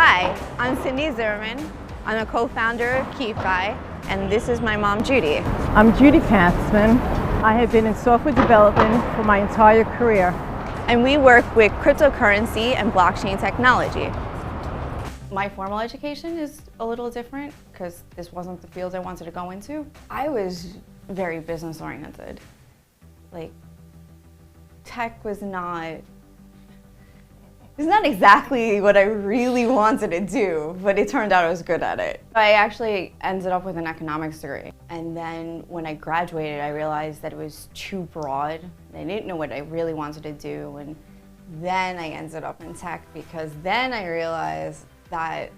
Hi, I'm Cindy Zimmerman. I'm a co-founder of KeyFi, and this is my mom, Judy. I'm Judy Katzman. I have been in software development for my entire career. And we work with cryptocurrency and blockchain technology. My formal education is a little different because this wasn't the field I wanted to go into. I was very business oriented. Like, tech was not exactly what I really wanted to do, but it turned out I was good at it. I actually ended up with an economics degree. And then when I graduated, I realized that it was too broad. I didn't know what I really wanted to do. And then I ended up in tech because then I realized that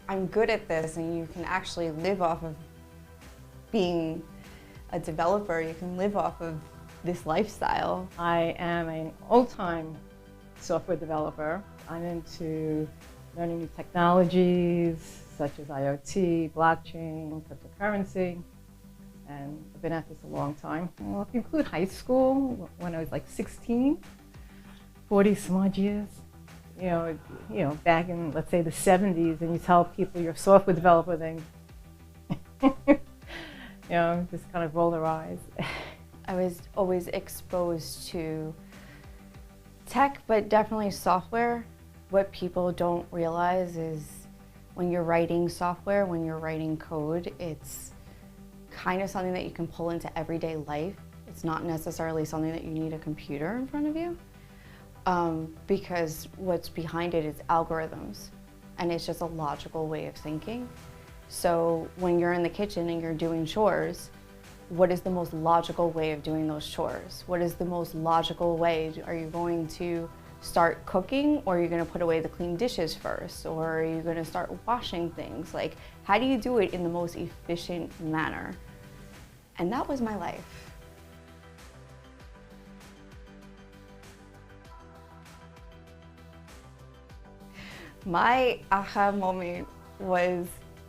I'm good at this and you can actually live off of being a developer. You can live off of this lifestyle. I am an old-time software developer. I'm into learning new technologies such as IoT, blockchain, cryptocurrency, and I've been at this a long time. Well, if you include high school, when I was like 16, 40 some odd years. You know, back in, let's say, the 70s, and you tell people you're a software developer, then, just kind of roll their eyes. I was always exposed to tech, but definitely software. What people don't realize is when you're writing software, when you're writing code, it's kind of something that you can pull into everyday life. It's not necessarily something that you need a computer in front of you. Because what's behind it is algorithms, and it's just a logical way of thinking. So when you're in the kitchen and you're doing chores, what is the most logical way of doing those chores? What is the most logical way? Are you going to start cooking, or are you going to put away the clean dishes first? Or are you going to start washing things? Like, how do you do it in the most efficient manner? And that was my life. My aha moment was,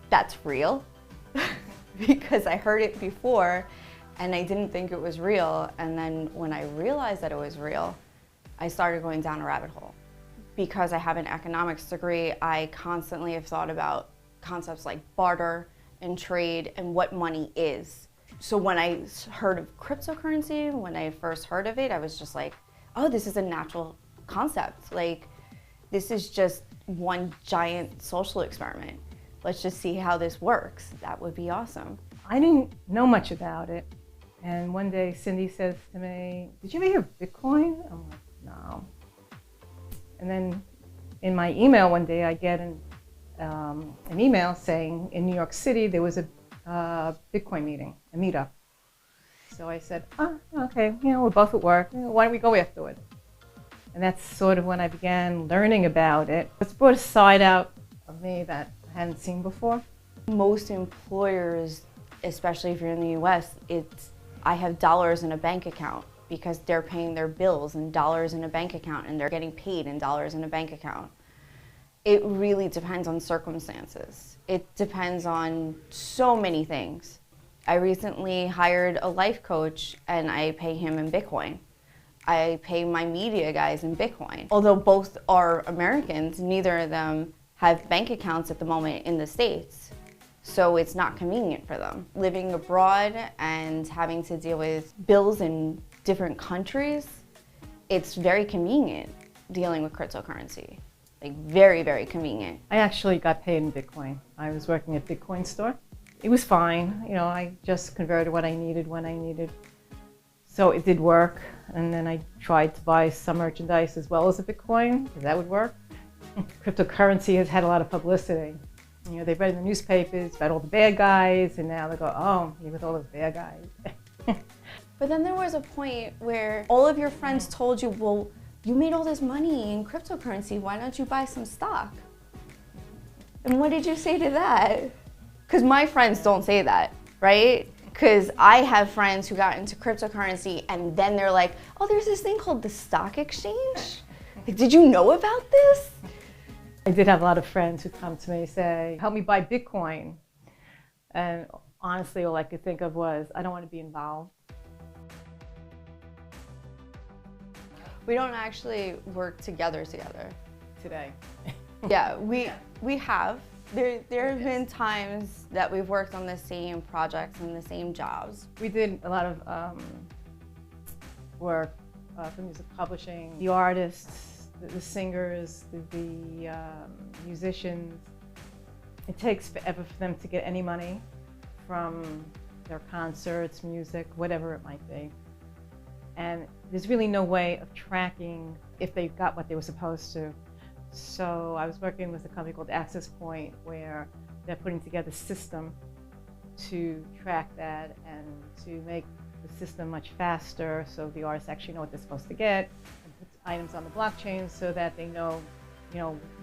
that's real, because I heard it before and I didn't think it was real. And then when I realized that it was real, I started going down a rabbit hole. Because I have an economics degree, I constantly have thought about concepts like barter and trade and what money is. So when I heard of cryptocurrency, when I first heard of it, I was just like, oh, this is a natural concept. Like, this is just one giant social experiment. Let's just see how this works. That would be awesome. I didn't know much about it. And one day Cindy says to me, did you ever hear of Bitcoin? I'm like, no. And then in my email one day, I get an email saying in New York City, there was a Bitcoin meeting, a meetup. So I said, oh, okay, we're both at work. Why don't we go afterward? And that's sort of when I began learning about it. It's brought a side out of me that I hadn't seen before. Most employers, especially if you're in the US, I have dollars in a bank account because they're paying their bills in dollars in a bank account and they're getting paid in dollars in a bank account. It really depends on circumstances. It depends on so many things. I recently hired a life coach and I pay him in Bitcoin. I pay my media guys in Bitcoin. Although both are Americans, neither of them have bank accounts at the moment in the States. So it's not convenient for them. Living abroad and having to deal with bills in different countries, it's very convenient dealing with cryptocurrency. Like, very, very convenient. I actually got paid in Bitcoin. I was working at Bitcoin store. It was fine. I just converted what I needed when I needed. So it did work, and then I tried to buy some merchandise as well as a Bitcoin, because that would work. Cryptocurrency has had a lot of publicity. They've read in the newspapers about all the bad guys, and now they go, oh, you're with all those bad guys. But then there was a point where all of your friends told you, well, you made all this money in cryptocurrency, why don't you buy some stock? And what did you say to that? Because my friends don't say that, right? Because I have friends who got into cryptocurrency and then they're like, oh, there's this thing called the stock exchange. Like, did you know about this? I did have a lot of friends who come to me and say, help me buy Bitcoin. And honestly, all I could think of was, I don't want to be involved. We don't actually work together today. Yeah, we have. There have been times that we've worked on the same projects and the same jobs. We did a lot of work for music publishing. The artists, the singers, the musicians. It takes forever for them to get any money from their concerts, music, whatever it might be. And there's really no way of tracking if they got what they were supposed to. So I was working with a company called Access Point, where they're putting together a system to track that and to make the system much faster so the artists actually know what they're supposed to get, and put items on the blockchain so that they know,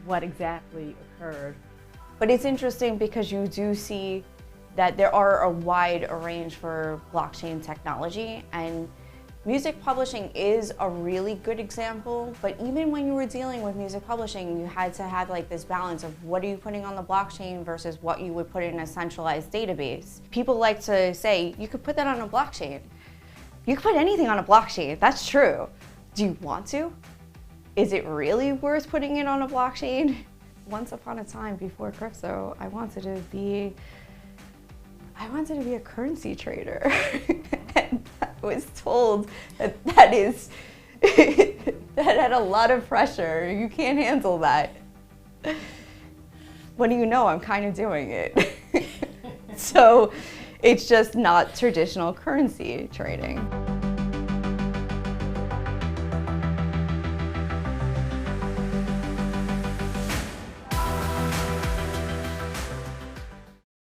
what exactly occurred. But it's interesting because you do see that there are a wide range for blockchain technology, and music publishing is a really good example. But even when you were dealing with music publishing, you had to have like this balance of what are you putting on the blockchain versus what you would put in a centralized database. People like to say, you could put that on a blockchain. You could put anything on a blockchain, that's true. Do you want to? Is it really worth putting it on a blockchain? Once upon a time before crypto, I wanted to be a currency trader. And I was told that had a lot of pressure. You can't handle that. What do you know? I'm kind of doing it. So it's just not traditional currency trading.